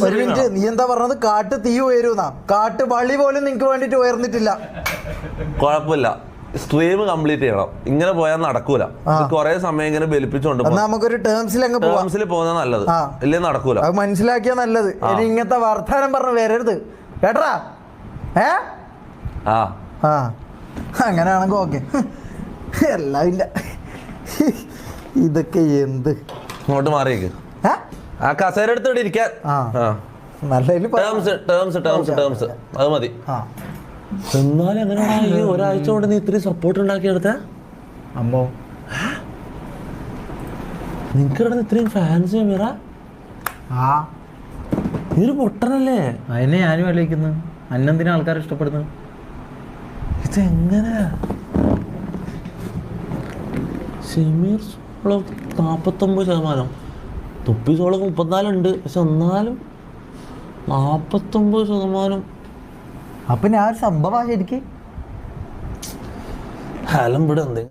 ഒരു മിനിറ്റ്, നീ എന്താ പറഞ്ഞത്? കാട്ട് തീ ഉയരുന്നാ? കാട്ട് വള്ളി പോലും നിങ്ങക്ക് വേണ്ടിട്ട് ഉയർന്നിട്ടില്ല. കുഴപ്പമില്ല, സ്ട്രീം കംപ്ലീറ്റ് ചെയ്യണം. ഇങ്ങനെ പോയാൽ നടക്കൂല. കൊറേ സമയം ഇങ്ങനെ ബലിപ്പിച്ചോണ്ട് നമുക്കൊരു ടേംസിൽ പോകുന്ന നല്ലത്. ഇല്ലേ നടക്കൂല. അത് മനസ്സിലാക്കിയാ നല്ലത്. ഇനി ഇങ്ങനത്തെ വർത്താനം പറഞ്ഞു വരരുത് കേട്ടാ. അങ്ങനെയാണെങ്കിൽ ഓക്കെ. എല്ലാം ഇല്ല. ഇതൊക്കെ എന്ത്? ഇങ്ങോട്ട് മാറിയേക്ക്. ആ കസേര എടുത്തോട്ട് ഇരിക്കാൻ. നല്ല അത് മതി. എന്നാലും എങ്ങനെയാണ് ഈ ഒരാഴ്ച കൊണ്ട് നീ ഇത്രയും സപ്പോർട്ട് ഉണ്ടാക്കിയെടുത്ത? അമ്മോ, നിനക്കിവിടെ ഇത്രയും ഫാൻസ് മീറ? നീ ഒരു പൊട്ടനല്ലേ? അതിനെ ഞാനും ആലോചിക്കുന്നു. അന്നെന്തിനാ ആൾക്കാർ ഇഷ്ടപ്പെടുന്നത്? ഇതെങ്ങനെ? ഷമീർ 49%, തുപ്പി സോള് 34%. പക്ഷെ എന്നാലും 49%. അപ്പൊ ഞാൻ ഒരു സംഭവം ശരിക്കും ഹലം ഇവിടെ എന്ത്